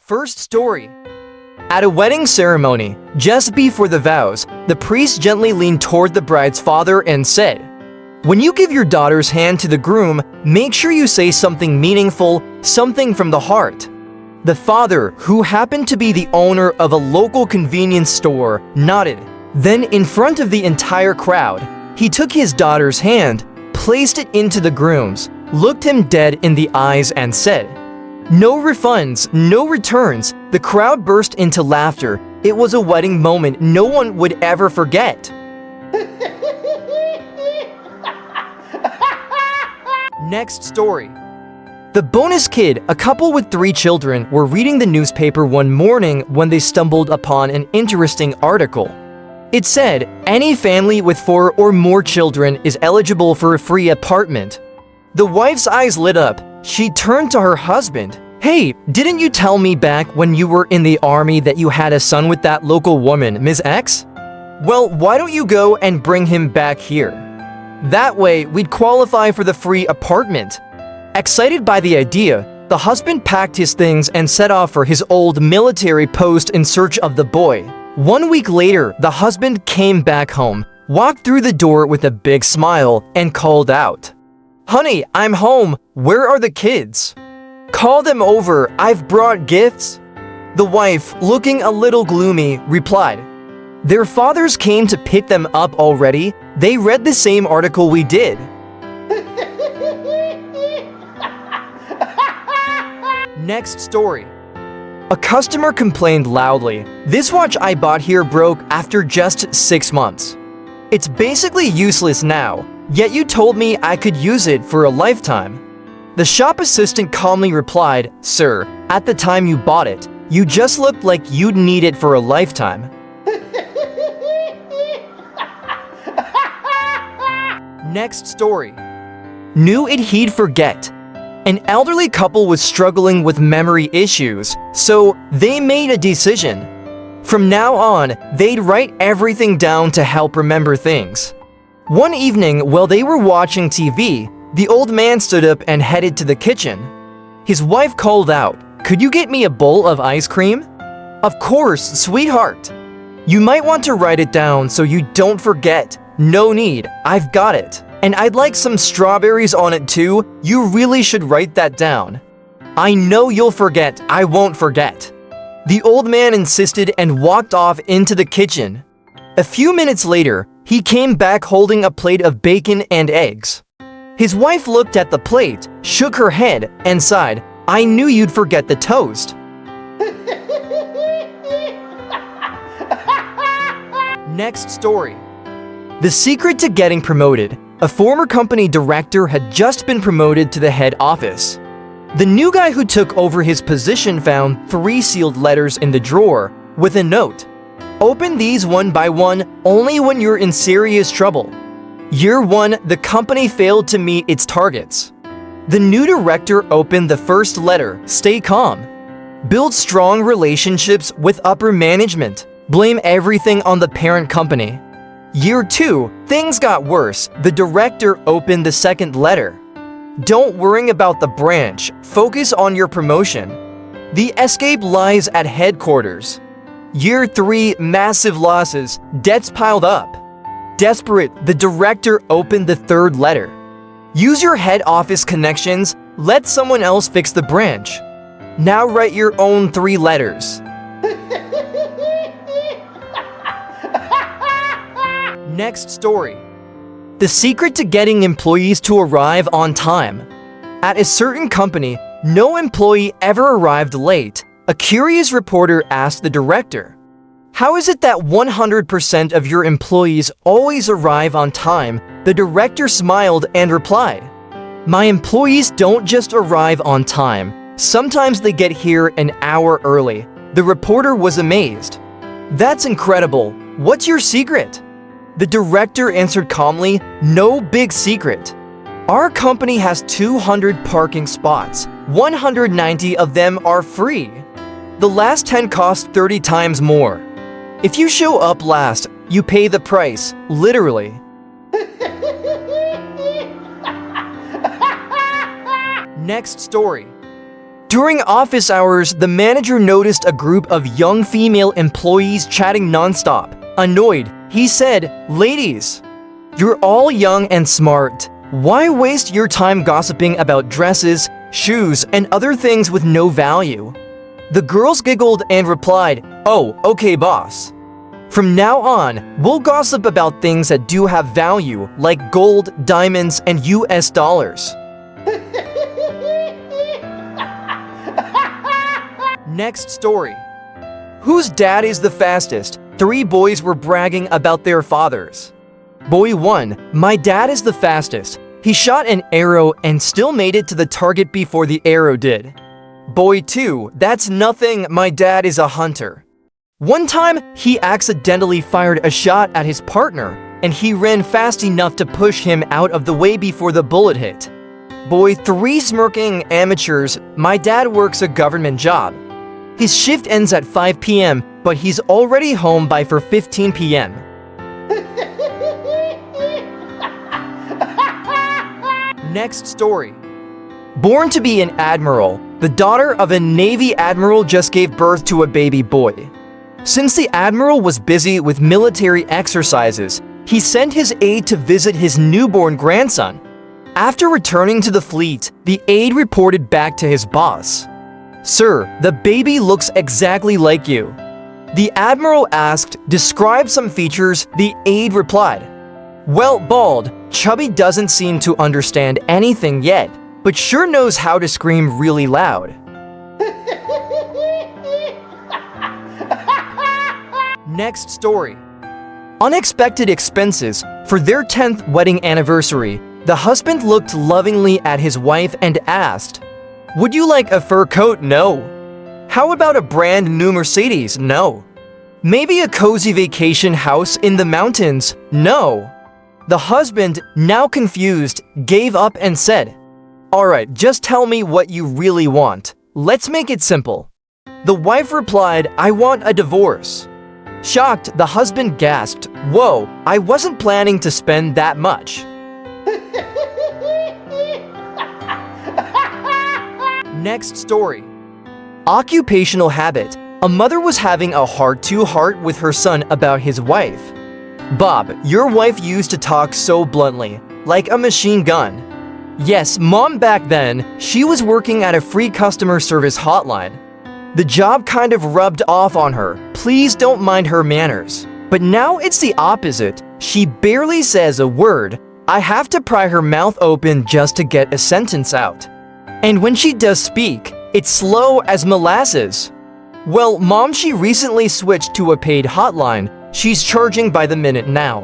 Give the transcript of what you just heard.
First story. At a wedding ceremony, just before the vows, the priest gently leaned toward the bride's father and said, "When you give your daughter's hand to the groom, make sure you say something meaningful, something from the heart." The father, who happened to be the owner of a local convenience store, nodded. Then, in front of the entire crowd, he took his daughter's hand, placed it into the groom's, looked him dead in the eyes and said, "No refunds, no returns." The crowd burst into laughter. It was a wedding moment no one would ever forget. Next story. The bonus kid, a couple with 3 children, were reading the newspaper one morning when they stumbled upon an interesting article. It said, any family with 4 or more children is eligible for a free apartment. The wife's eyes lit up. She turned to her husband. "Hey, didn't you tell me back when you were in the army that you had a son with that local woman, Ms. X? Well, why don't you go and bring him back here? That way, we'd qualify for the free apartment." Excited by the idea, the husband packed his things and set off for his old military post in search of the boy. 1 week later, the husband came back home, walked through the door with a big smile, and called out, "Honey, I'm home. Where are the kids? Call them over. I've brought gifts." The wife, looking a little gloomy, replied, "Their fathers came to pick them up already. They read the same article we did." Next story. A customer complained loudly, "This watch I bought here broke after just 6 months. It's basically useless now, yet you told me I could use it for a lifetime." The shop assistant calmly replied, "Sir, at the time you bought it, you just looked like you'd need it for a lifetime." Next story. Knew it he'd forget. An elderly couple was struggling with memory issues, so they made a decision. From now on, they'd write everything down to help remember things. One evening, while they were watching TV, the old man stood up and headed to the kitchen. His wife called out, "Could you get me a bowl of ice cream?" "Of course, sweetheart. You might want to write it down so you don't forget." "No need, I've got it. And I'd like some strawberries on it too. You really should write that down." "I know you'll forget. I won't forget." The old man insisted and walked off into the kitchen. A few minutes later, he came back holding a plate of bacon and eggs. His wife looked at the plate, shook her head, and sighed, "I knew you'd forget the toast." Next story. The secret to getting promoted. A former company director had just been promoted to the head office. The new guy who took over his position found 3 sealed letters in the drawer with a note. "Open these one by one only when you're in serious trouble. Year 1, the company failed to meet its targets." The new director opened the first letter, "Stay calm. Build strong relationships with upper management. Blame everything on the parent company." Year 2, things got worse. The director opened the second letter. "Don't worry about the branch. Focus on your promotion. The escape lies at headquarters." Year 3, massive losses. Debts piled up. Desperate, the director opened the third letter. "Use your head office connections. Let someone else fix the branch. Now write your own 3 letters." Next story. The secret to getting employees to arrive on time. At a certain company, no employee ever arrived late. A curious reporter asked the director, "How is it that 100% of your employees always arrive on time?" The director smiled and replied, "My employees don't just arrive on time. Sometimes they get here an hour early." The reporter was amazed. "That's incredible. What's your secret?" The director answered calmly, "No big secret. Our company has 200 parking spots. 190 of them are free. The last 10 cost 30 times more. If you show up last, you pay the price, literally." Next story. During office hours, the manager noticed a group of young female employees chatting nonstop. Annoyed, he said, "Ladies, you're all young and smart. Why waste your time gossiping about dresses, shoes, and other things with no value?" The girls giggled and replied, "Oh, okay, boss. From now on, we'll gossip about things that do have value, like gold, diamonds, and US dollars. Next story. Whose dad is the fastest? 3 boys were bragging about their fathers. Boy 1, "My dad is the fastest. He shot an arrow and still made it to the target before the arrow did." Boy 2, "That's nothing. My dad is a hunter. One time, he accidentally fired a shot at his partner, and he ran fast enough to push him out of the way before the bullet hit." Boy 3, smirking, "Amateurs. My dad works a government job. His shift ends at 5 p.m., but he's already home by 4:15 p.m. Next story. Born to be an admiral, the daughter of a Navy admiral just gave birth to a baby boy. Since the admiral was busy with military exercises, he sent his aide to visit his newborn grandson. After returning to the fleet, the aide reported back to his boss, "Sir, the baby looks exactly like you." The admiral asked, "Describe some features." The aide replied, "Well, bald, chubby, doesn't seem to understand anything yet, but sure knows how to scream really loud." Next story. Unexpected expenses. For their 10th wedding anniversary, the husband looked lovingly at his wife and asked, "Would you like a fur coat?" "No." "How about a brand new Mercedes?" "No." "Maybe a cozy vacation house in the mountains?" "No." The husband, now confused, gave up and said, "Alright, just tell me what you really want. Let's make it simple." The wife replied, "I want a divorce." Shocked, the husband gasped, "Whoa, I wasn't planning to spend that much." Next story. Occupational habit. A mother was having a heart-to-heart with her son about his wife. "Bob, your wife used to talk so bluntly, like a machine gun." "Yes, Mom, back then, she was working at a free customer service hotline. The job kind of rubbed off on her. Please don't mind her manners. But now it's the opposite. She barely says a word. I have to pry her mouth open just to get a sentence out. And when she does speak, it's slow as molasses." "Well, Mom, she recently switched to a paid hotline. She's charging by the minute now."